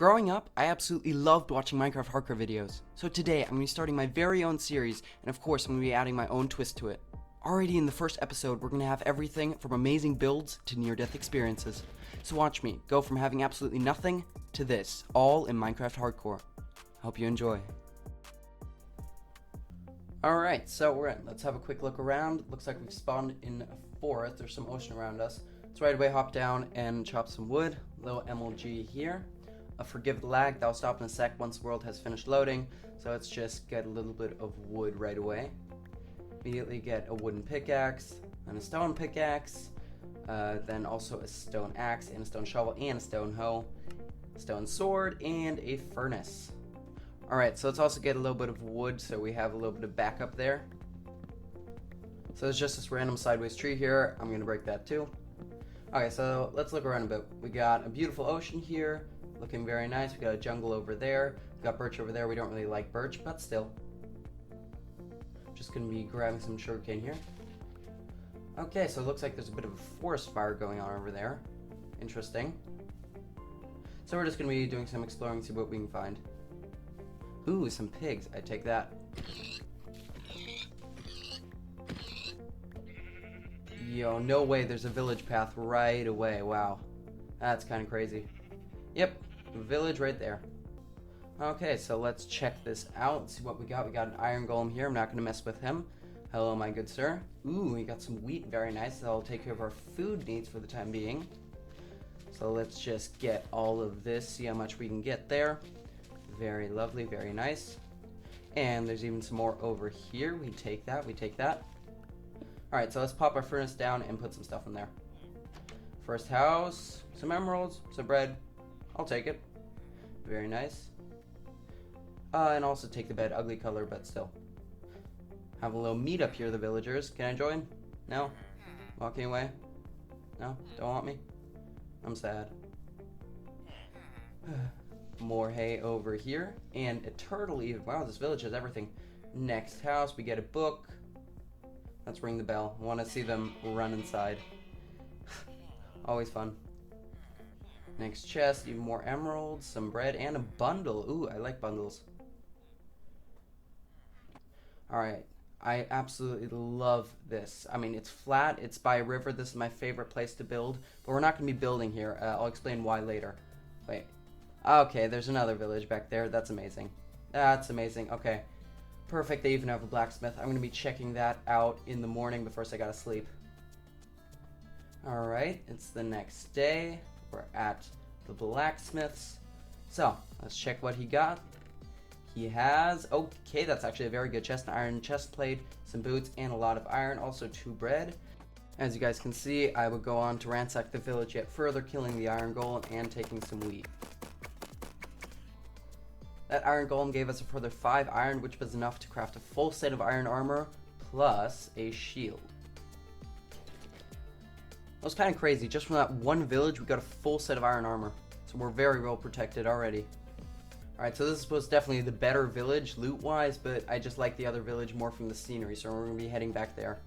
Growing up, I absolutely loved watching Minecraft hardcore videos, so today I'm going to be starting my very own series, and of course I'm going to be adding my own twist to it. Already in the first episode, we're going to have everything from amazing builds to near-death experiences. So watch me go from having absolutely nothing to this, all in Minecraft hardcore. Hope you enjoy. Alright, so we're in. Let's have a quick look around. Looks like we've spawned in a forest. There's some ocean around us. Let's right away hop down and chop some wood. Little MLG here. Forgive the lag, that'll stop in a sec once the world has finished loading. So let's just get a little bit of wood right away. Immediately get a wooden pickaxe, and a stone pickaxe, then also a stone axe, and a stone shovel, and a stone hoe, stone sword, and a furnace. Alright, so let's also get a little bit of wood so we have a little bit of backup there. So there's just this random sideways tree here. I'm going to break that too. Okay, so let's look around a bit. We got a beautiful ocean here. Looking very nice. We got a jungle over there. We got birch over there. We don't really like birch, but still. Just gonna be grabbing some sugarcane here. Okay, so it looks like there's a bit of a forest fire going on over there. Interesting. So we're just gonna be doing some exploring, see what we can find. Ooh, some pigs. I take that. Yo, no way. There's a village path right away. Wow. That's kind of crazy. Yep. Village right there. Okay, so let's check this out, see what we got. We got an iron golem here. I'm not going to mess with him. Hello, my good sir. Ooh, we got some wheat. Very nice. That'll take care of our food needs for the time being. So let's just get all of this, see how much we can get there. Very lovely, very nice. And there's even some more over here. We take that, we take that. Alright, so let's pop our furnace down and put some stuff in there. First house, some emeralds, some bread. I'll take it. Very nice. And also take the bed. Ugly color, but still. Have a little meet up here, the villagers. Can I join? No? Walking away? No? Don't want me? I'm sad. More hay over here. And a turtle even. Wow, this village has everything. Next house, we get a book. Let's ring the bell. I want to see them run inside. Always fun. Next chest, even more emeralds, some bread, and a bundle. Ooh, I like bundles. Alright, I absolutely love this. I mean, it's flat, it's by a river. This is my favorite place to build, but we're not going to be building here. I'll explain why later. Wait. Okay, there's another village back there. That's amazing. That's amazing. Okay. Perfect, they even have a blacksmith. I'm going to be checking that out in the morning, but first I gotta sleep. Alright, it's the next day. We're at the blacksmith's. So, let's check what he got. He has, okay, that's actually a very good chest. An iron chest plate, some boots, and a lot of iron. Also 2 bread. As you guys can see, I would go on to ransack the village yet further, killing the iron golem and taking some wheat. That iron golem gave us a further 5 iron, which was enough to craft a full set of iron armor, plus a shield. That was kind of crazy. Just from that one village, we got a full set of iron armor. So we're very well protected already. Alright, so this was definitely the better village loot-wise, but I just like the other village more from the scenery, so we're going to be heading back there.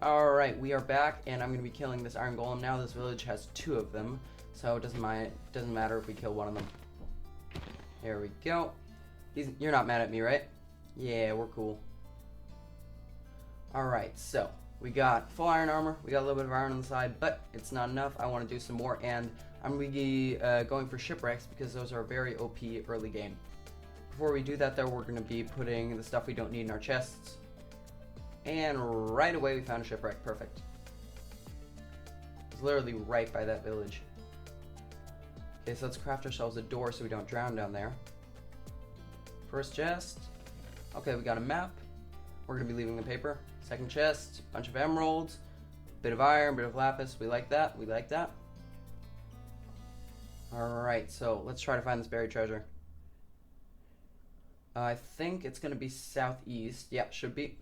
Alright, we are back, and I'm going to be killing this iron golem. Now this village has 2 of them, so it doesn't matter if we kill one of them. There we go. You're not mad at me, right? Yeah, we're cool. Alright, so we got full iron armor, we got a little bit of iron on the side, but it's not enough. I want to do some more, and I'm going to be going for shipwrecks because those are very OP early game. Before we do that though, we're going to be putting the stuff we don't need in our chests. And right away we found a shipwreck. Perfect. It's literally right by that village. Okay, so let's craft ourselves a door so we don't drown down there. First chest. Okay, we got a map. We're going to be leaving the paper. Second chest, bunch of emeralds, bit of iron, bit of lapis. We like that. We like that. Alright, so let's try to find this buried treasure. I think it's going to be southeast. Yeah, should be.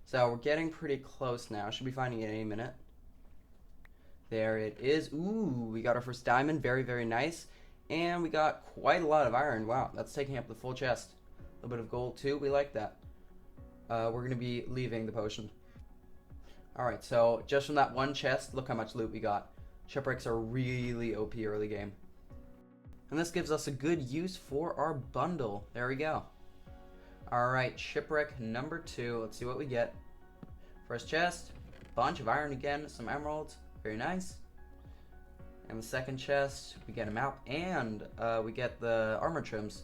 So we're getting pretty close now. Should be finding it any minute. There it is. Ooh, we got our first diamond. Very, very nice. And we got quite a lot of iron. Wow, that's taking up the full chest. A little bit of gold too. We like that. We're going to be leaving the potion. Alright, so just from that one chest, look how much loot we got. Shipwrecks are really OP early game. And this gives us a good use for our bundle. There we go. Alright, shipwreck number 2. Let's see what we get. First chest, bunch of iron again, some emeralds. Very nice. And the second chest, we get a map and we get the armor trims.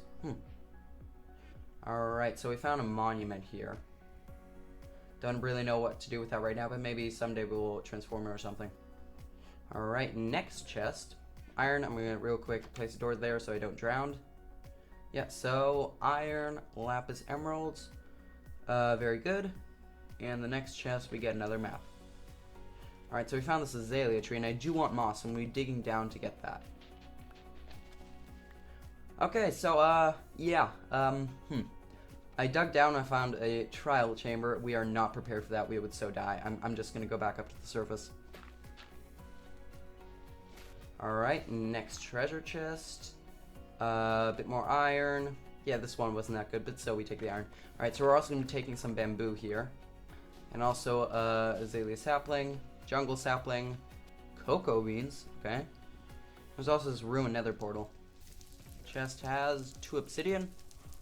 Alright, so we found a monument here. Don't really know what to do with that right now, but maybe someday we'll transform it or something. Alright, next chest. Iron, I'm gonna real quick place a door there so I don't drown. Yeah, so iron, lapis, emeralds. Very good. And the next chest, we get another map. Alright, so we found this azalea tree, and I do want moss, so I'm going to be digging down to get that. Okay, so, yeah, I dug down, I found a trial chamber. We are not prepared for that, we would so die. I'm just going to go back up to the surface. Alright, next treasure chest. A bit more iron. Yeah, this one wasn't that good, but so we take the iron. Alright, so we're also going to be taking some bamboo here. And also, azalea sapling. Jungle sapling, cocoa beans, okay. There's also this ruined nether portal. Chest has 2 obsidian.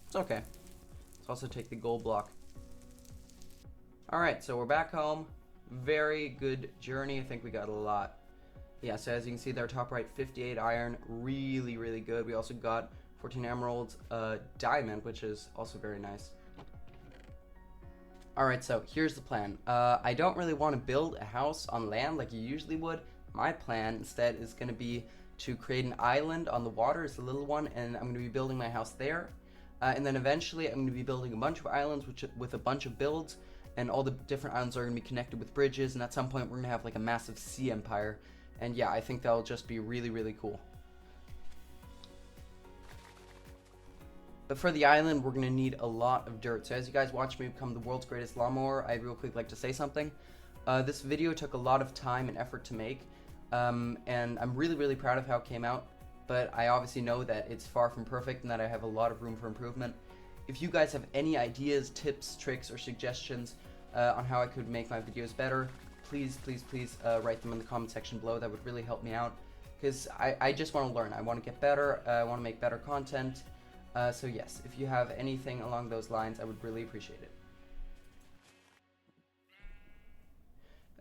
It's okay. Let's also take the gold block. Alright, so we're back home. Very good journey. I think we got a lot. Yeah, so as you can see there, top right, 58 iron. Really, really good. We also got 14 emeralds, diamond, which is also very nice. Alright, so here's the plan. I don't really want to build a house on land like you usually would. My plan instead is going to be to create an island on the water. It's a little one, and I'm going to be building my house there. And then eventually I'm going to be building a bunch of islands with a bunch of builds, and all the different islands are going to be connected with bridges, and at some point we're going to have like a massive sea empire. And yeah, I think that'll just be really, really cool. But for the island, we're going to need a lot of dirt. So as you guys watch me become the world's greatest lawnmower, I'd real quick like to say something. This video took a lot of time and effort to make, and I'm really, really proud of how it came out. But I obviously know that it's far from perfect and that I have a lot of room for improvement. If you guys have any ideas, tips, tricks, or suggestions on how I could make my videos better, please, please, please write them in the comment section below. That would really help me out, because I just want to learn. I want to get better. I want to make better content. So yes, if you have anything along those lines, I would really appreciate it.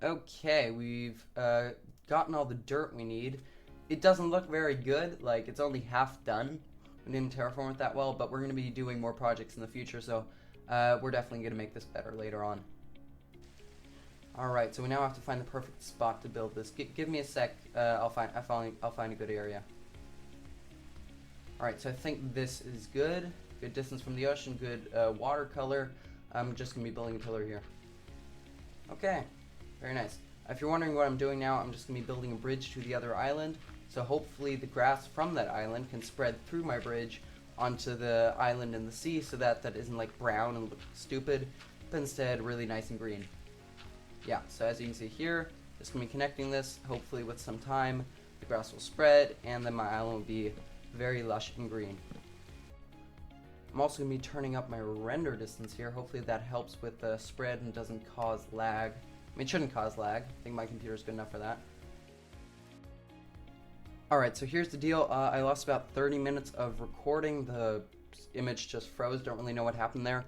Okay, we've gotten all the dirt we need. It doesn't look very good, like it's only half done. We didn't terraform it that well, but we're going to be doing more projects in the future, so we're definitely going to make this better later on. Alright, so we now have to find the perfect spot to build this. Give me a sec, I'll find a good area. Alright, so I think this is good. Good distance from the ocean, good watercolor. I'm just going to be building a pillar here. Okay, very nice. If you're wondering what I'm doing now, I'm just going to be building a bridge to the other island. So hopefully the grass from that island can spread through my bridge onto the island in the sea, so that isn't like brown and look stupid, but instead really nice and green. Yeah, so as you can see here, just going to be connecting this. Hopefully with some time, the grass will spread, and then my island will be very lush and green. I'm also going to be turning up my render distance here. Hopefully that helps with the spread and doesn't cause lag. I mean, it shouldn't cause lag. I think my computer's good enough for that. Alright, so here's the deal. I lost about 30 minutes of recording. The image just froze. Don't really know what happened there.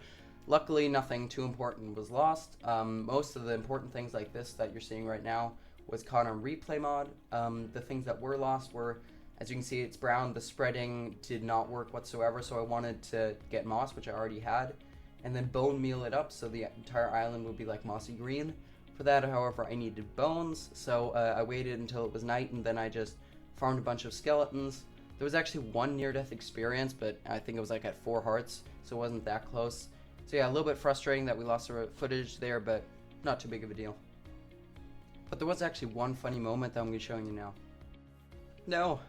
Luckily, nothing too important was lost. Most of the important things like this that you're seeing right now was caught on replay mod. The things that were lost were, as you can see, it's brown. The spreading did not work whatsoever, so I wanted to get moss, which I already had, and then bone meal it up so the entire island would be like mossy green. For that, however, I needed bones, so I waited until it was night, and then I just farmed a bunch of skeletons. There was actually one near-death experience, but I think it was like at 4 hearts, so it wasn't that close. So yeah, a little bit frustrating that we lost our footage there, but not too big of a deal. But there was actually one funny moment that I'm going to be showing you now. No,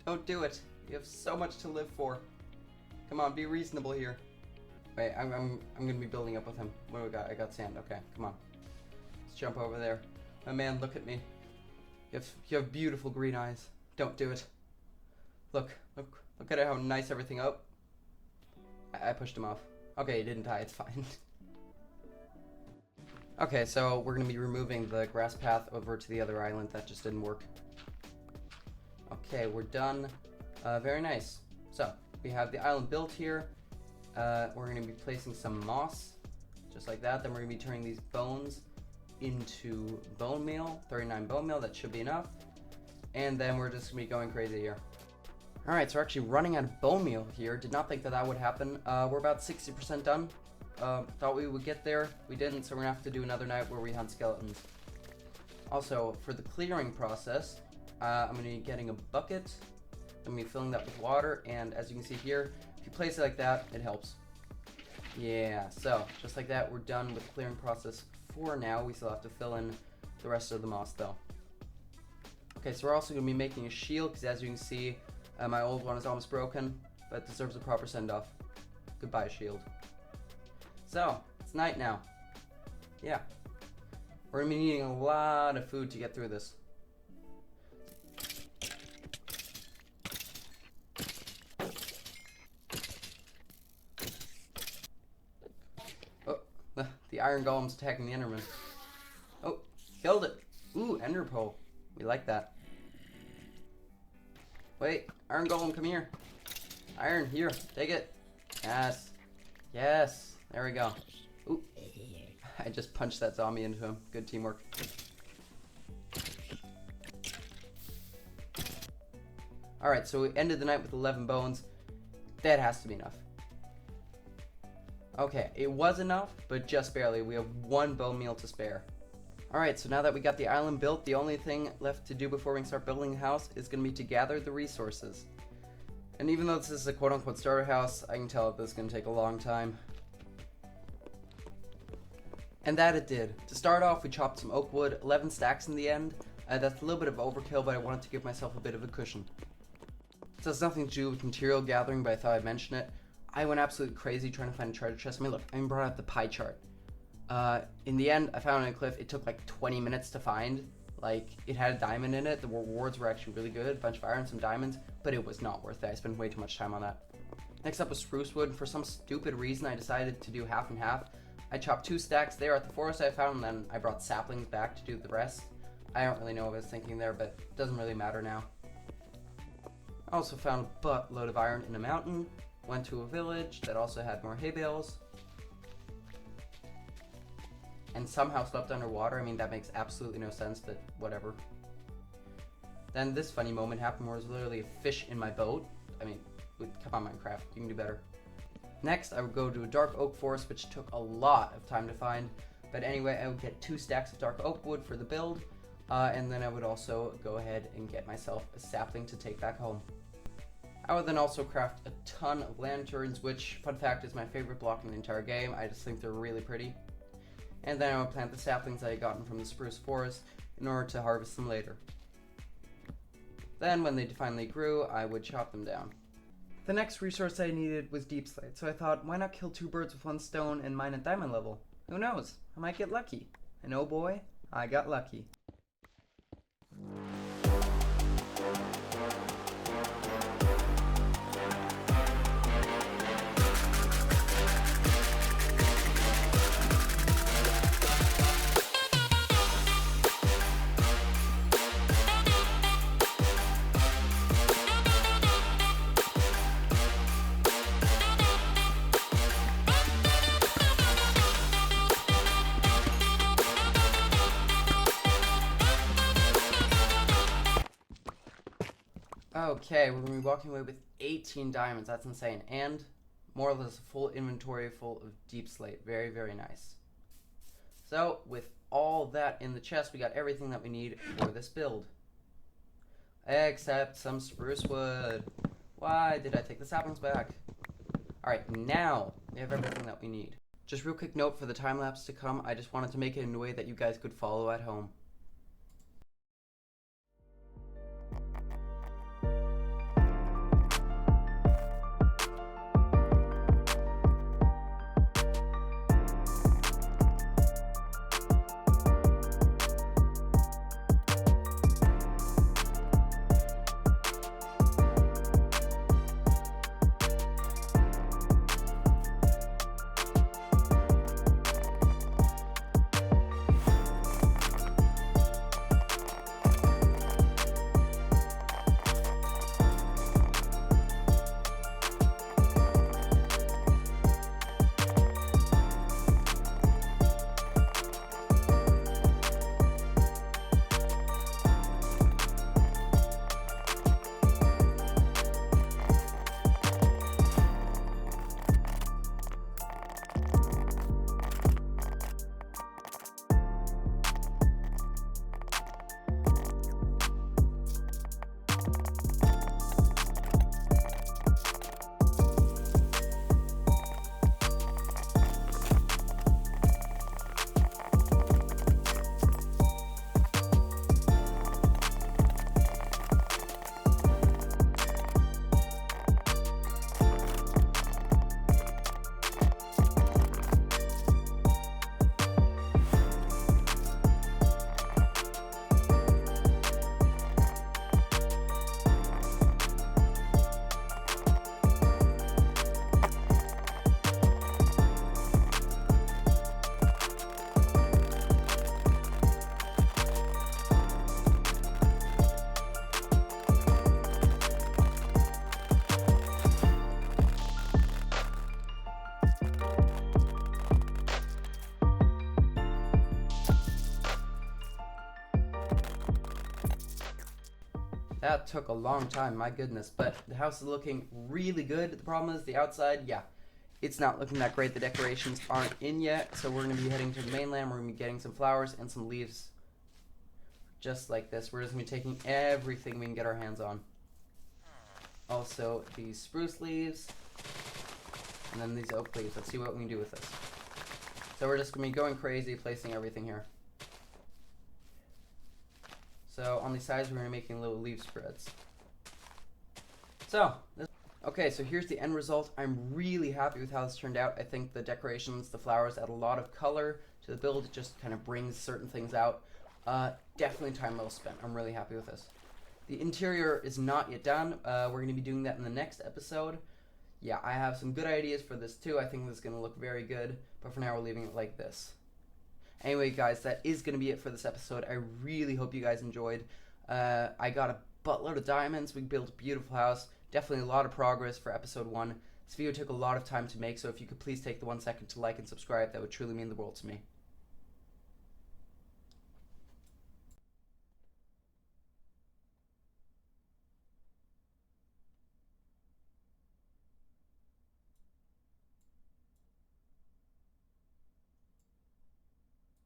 don't do it. You have so much to live for. Come on, be reasonable here. Wait, I'm going to be building up with him. What do we got? I got sand. Okay, come on. Let's jump over there. My man, look at me. You have beautiful green eyes. Don't do it. Look at how nice everything up. I pushed him off. Okay, he didn't die, it's fine. Okay, so we're gonna be removing the grass path over to the other island. That just didn't work. Okay, we're done. Very nice. So, we have the island built here. We're going to be placing some moss, just like that. Then we're going to be turning these bones into bone meal, 39 bone meal. That should be enough. And then we're just going to be going crazy here. Alright, so we're actually running out of bone meal here. Did not think that that would happen. We're about 60% done. Thought we would get there. We didn't, so we're going to have to do another night where we hunt skeletons. Also, for the clearing process, I'm going to be getting a bucket. I'm going to be filling that with water, and as you can see here, if you place it like that, it helps. Yeah, so just like that, we're done with the clearing process for now. We still have to fill in the rest of the moss though. Okay, so we're also going to be making a shield, because as you can see, my old one is almost broken, but deserves a proper send-off. Goodbye, shield. So, it's night now. Yeah. We're going to be needing a lot of food to get through this. Oh, the iron golem's attacking the enderman. Oh, killed it. Ooh, ender pearl. We like that. Wait, iron golem, come here. Iron, here, take it. Yes. Yes. There we go. Ooh. I just punched that zombie into him. Good teamwork. Alright, so we ended the night with 11 bones. That has to be enough. Okay, it was enough, but just barely. We have 1 bone meal to spare. Alright, so now that we got the island built, the only thing left to do before we can start building the house is going to be to gather the resources. And even though this is a quote-unquote starter house, I can tell that this is going to take a long time. And that it did. To start off, we chopped some oak wood, 11 stacks in the end. That's a little bit of overkill, but I wanted to give myself a bit of a cushion. This has nothing to do with material gathering, but I thought I'd mention it. I went absolutely crazy trying to find a treasure chest. I mean, look, I even brought out the pie chart. In the end, I found it on a cliff. It took like 20 minutes to find. Like, it had a diamond in it. The rewards were actually really good. A bunch of iron, some diamonds, but it was not worth it. I spent way too much time on that. Next up was spruce wood. For some stupid reason, I decided to do half and half. I chopped 2 stacks there at the forest I found, and then I brought saplings back to do the rest. I don't really know what I was thinking there, but it doesn't really matter now. I also found a buttload of iron in a mountain. Went to a village that also had more hay bales. And somehow slept underwater. I mean, that makes absolutely no sense, but whatever. Then this funny moment happened where there was literally a fish in my boat. I mean, come on, Minecraft, you can do better. Next, I would go to a dark oak forest, which took a lot of time to find. But anyway, I would get 2 stacks of dark oak wood for the build. And then I would also go ahead and get myself a sapling to take back home. I would then also craft a ton of lanterns, which, fun fact, is my favorite block in the entire game. I just think they're really pretty. And then I would plant the saplings I had gotten from the spruce forest in order to harvest them later. Then, when they finally grew, I would chop them down. The next resource I needed was deep slate, so I thought, why not kill 2 birds with 1 stone and mine at diamond level? Who knows? I might get lucky. And oh boy, I got lucky. Okay, we're going to be walking away with 18 diamonds. That's insane. And more or less a full inventory full of deep slate. Very, very nice. So, with all that in the chest, we got everything that we need for this build. Except some spruce wood. Why did I take the saplings back? Alright, now we have everything that we need. Just real quick note for the time lapse to come. I just wanted to make it in a way that you guys could follow at home. That took a long time, my goodness. But the house is looking really good. The problem is the outside, yeah, it's not looking that great. The decorations aren't in yet, so we're going to be heading to the mainland. We're going to be getting some flowers and some leaves just like this. We're just going to be taking everything we can get our hands on. Also, these spruce leaves, and then these oak leaves. Let's see what we can do with this. So we're just going to be going crazy, placing everything here. So on these sides, we're going to be making little leaf spreads. Okay, so here's the end result. I'm really happy with how this turned out. I think the decorations, the flowers add a lot of color to the build. It just kind of brings certain things out. Definitely time well spent. I'm really happy with this. The interior is not yet done. We're going to be doing that in the next episode. Yeah, I have some good ideas for this too. I think this is going to look very good. But for now, we're leaving it like this. Anyway, guys, that is going to be it for this episode. I really hope you guys enjoyed. I got a buttload of diamonds. We built a beautiful house. Definitely a lot of progress for episode 1. This video took a lot of time to make, so if you could please take the 1 second to like and subscribe, that would truly mean the world to me.